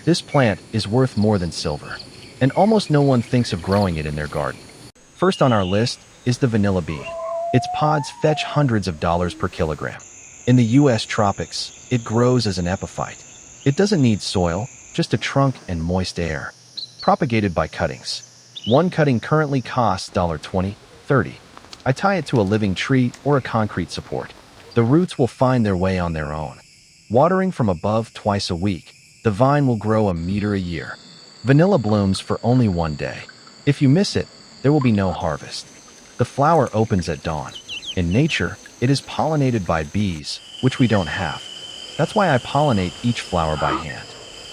This plant is worth more than silver, and almost no one thinks of growing it in their garden. First on our list is the vanilla bean. Its pods fetch hundreds of dollars per kilogram. In the US tropics, it grows as an epiphyte. It doesn't need soil, just a trunk and moist air. Propagated by cuttings. One cutting currently costs $20, $30. I tie it to a living tree or a concrete support. The roots will find their way on their own. Watering from above twice a week, the vine will grow a meter a year. Vanilla blooms for only one day. If you miss it, there will be no harvest. The flower opens at dawn. In nature, it is pollinated by bees, which we don't have. That's why I pollinate each flower by hand.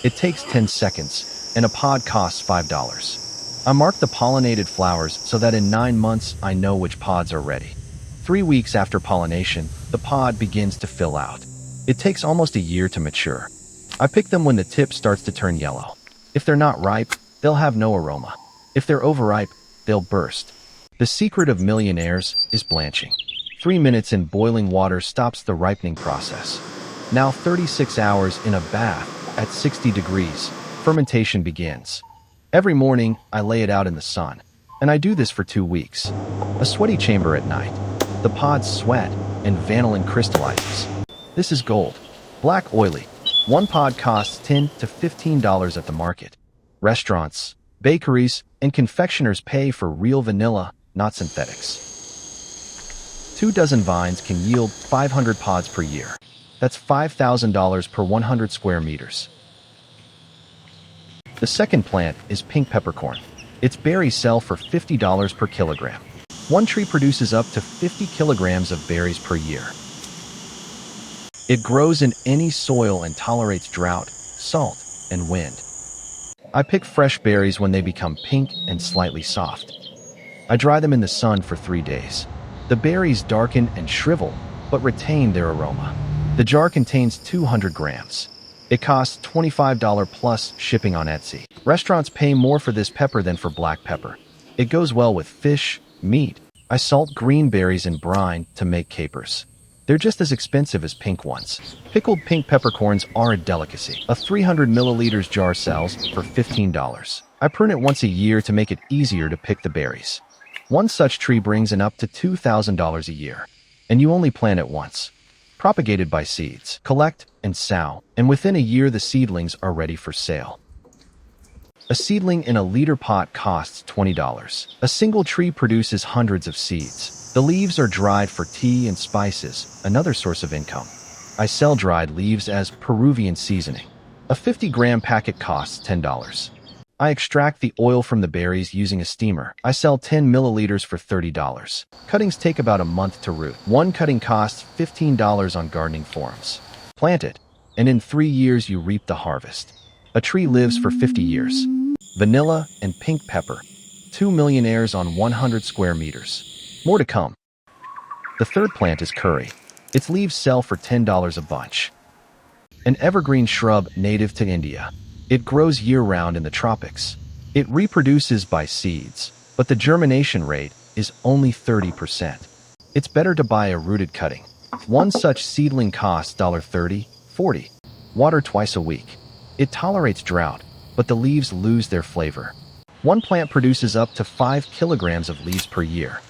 It takes 10 seconds, and a pod costs $5. I mark the pollinated flowers so that in 9 months I know which pods are ready. 3 weeks after pollination, the pod begins to fill out. It takes almost a year to mature. I pick them when the tip starts to turn yellow. If they're not ripe, they'll have no aroma. If they're overripe, they'll burst. The secret of Millionaires is blanching. 3 minutes in boiling water stops the ripening process. Now 36 hours in a bath at 60 degrees, fermentation begins. Every morning, I lay it out in the sun, and I do this for 2 weeks. A sweaty chamber at night. The pods sweat, and vanillin crystallizes. This is gold. Black oily. One pod costs $10 to $15 at the market. Restaurants, bakeries, and confectioners pay for real vanilla, not synthetics. 2 dozen vines can yield 500 pods per year. That's $5,000 per 100 square meters. The second plant is pink peppercorn. Its berries sell for $50 per kilogram. One tree produces up to 50 kilograms of berries per year. It grows in any soil and tolerates drought, salt, and wind. I pick fresh berries when they become pink and slightly soft. I dry them in the sun for 3 days. The berries darken and shrivel, but retain their aroma. The jar contains 200 grams. It costs $25 plus shipping on Etsy. Restaurants pay more for this pepper than for black pepper. It goes well with fish, meat. I salt green berries in brine to make capers. They're just as expensive as pink ones. Pickled pink peppercorns are a delicacy. A 300 milliliters jar sells for $15. I prune it once a year to make it easier to pick the berries. One such tree brings in up to $2,000 a year, and you only plant it once. Propagated by seeds. Collect and sow, and within a year the seedlings are ready for sale. A seedling in a liter pot costs $20. A single tree produces hundreds of seeds. The leaves are dried for tea and spices, another source of income. I sell dried leaves as Peruvian seasoning. A 50-gram packet costs $10. I extract the oil from the berries using a steamer. I sell 10 milliliters for $30. Cuttings take about a month to root. One cutting costs $15 on gardening forums. Plant it, and in 3 years you reap the harvest. A tree lives for 50 years. Vanilla and pink pepper. 2 millionaires on 100 square meters. More to come. The third plant is curry. Its leaves sell for $10 a bunch. An evergreen shrub native to India. It grows year-round in the tropics. It reproduces by seeds, but the germination rate is only 30%. It's better to buy a rooted cutting. One such seedling costs $30, $40. Water twice a week. It tolerates drought, but the leaves lose their flavor. One plant produces up to 5 kilograms of leaves per year.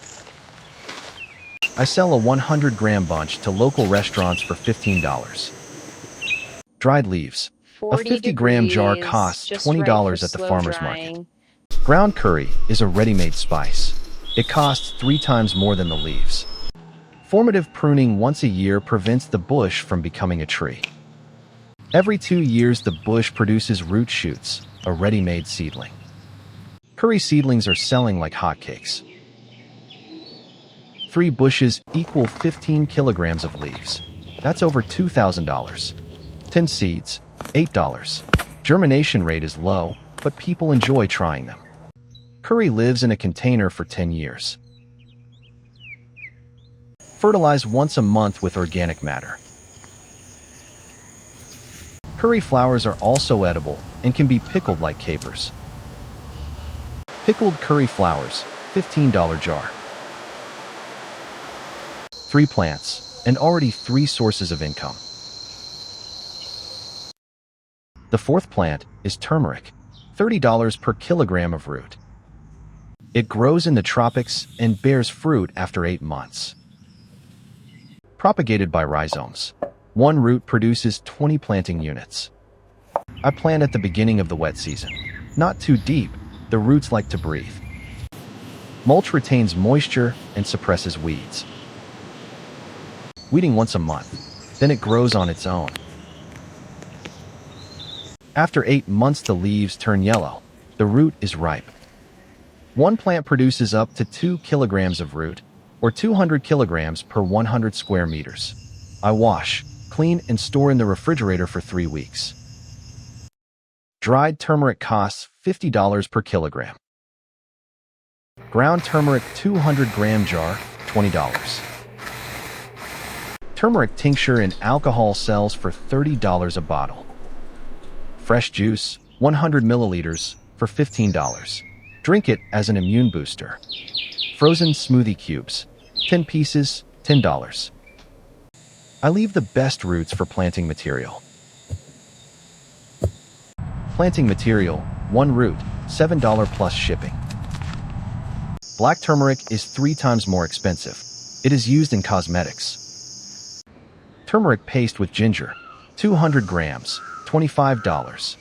I sell a 100-gram bunch to local restaurants for $15. Dried leaves. A 50-gram jar costs $20 at the farmer's market. Ground curry is a ready-made spice. It costs 3 times more than the leaves. Formative pruning once a year prevents the bush from becoming a tree. Every 2 years, the bush produces root shoots, a ready-made seedling. Curry seedlings are selling like hotcakes. 3 bushes equal 15 kilograms of leaves. That's over $2,000. 10 seeds, $8. Germination rate is low, but people enjoy trying them. Curry lives in a container for 10 years. Fertilize once a month with organic matter. Curry flowers are also edible and can be pickled like capers. Pickled curry flowers, $15 jar. 3 plants, and already 3 sources of income. The fourth plant is turmeric, $30 per kilogram of root. It grows in the tropics and bears fruit after 8 months. Propagated by rhizomes. One root produces 20 planting units. I plant at the beginning of the wet season. Not too deep, the roots like to breathe. Mulch retains moisture and suppresses weeds. Weeding once a month, then it grows on its own. After 8 months the leaves turn yellow. The root is ripe. One plant produces up to 2 kilograms of root, or 200 kilograms per 100 square meters. I wash, clean, and store in the refrigerator for 3 weeks. Dried turmeric costs $50 per kilogram. Ground turmeric 200-gram jar, $20. Turmeric tincture in alcohol sells for $30 a bottle. Fresh juice, 100 milliliters, for $15. Drink it as an immune booster. Frozen smoothie cubes, 10 pieces, $10. I leave the best roots for planting material. Planting material, 1 root, $7 plus shipping. Black turmeric is 3 times more expensive. It is used in cosmetics. Turmeric paste with ginger, 200 grams, $25.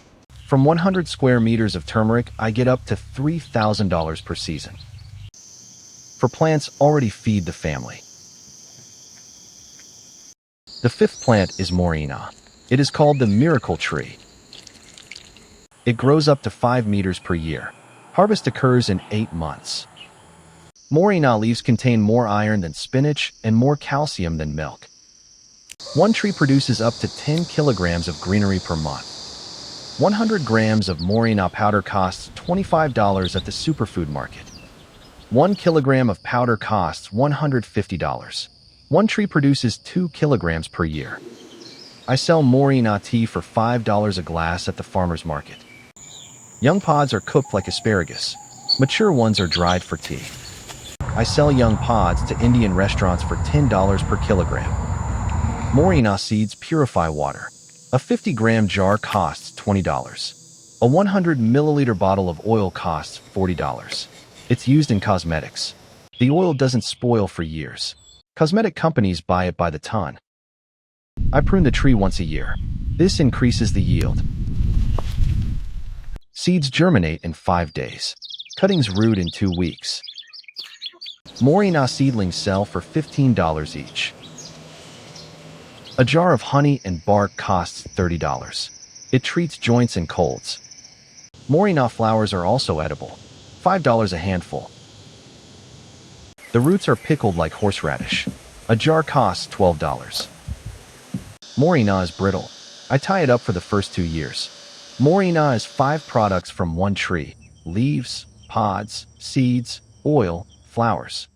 From 100 square meters of turmeric, I get up to $3,000 per season. For plants already feed the family. The fifth plant is Moringa. It is called the miracle tree. It grows up to 5 meters per year. Harvest occurs in 8 months. Moringa leaves contain more iron than spinach and more calcium than milk. One tree produces up to 10 kilograms of greenery per month. 100 grams of Moringa powder costs $25 at the superfood market. 1 kilogram of powder costs $150. One tree produces 2 kilograms per year. I sell Moringa tea for $5 a glass at the farmer's market. Young pods are cooked like asparagus. Mature ones are dried for tea. I sell young pods to Indian restaurants for $10 per kilogram. Moringa seeds purify water. A 50-gram jar costs $20. A 100 milliliter bottle of oil costs $40. It's used in cosmetics. The oil doesn't spoil for years. Cosmetic companies buy it by the ton. I prune the tree once a year. This increases the yield. Seeds germinate in 5 days. Cuttings root in 2 weeks. Moringa seedlings sell for $15 each. A jar of honey and bark costs $30. It treats joints and colds. Moringa flowers are also edible. $5 a handful. The roots are pickled like horseradish. A jar costs $12. Moringa is brittle. I tie it up for the first 2 years. Moringa is 5 products from one tree: leaves, pods, seeds, oil, flowers.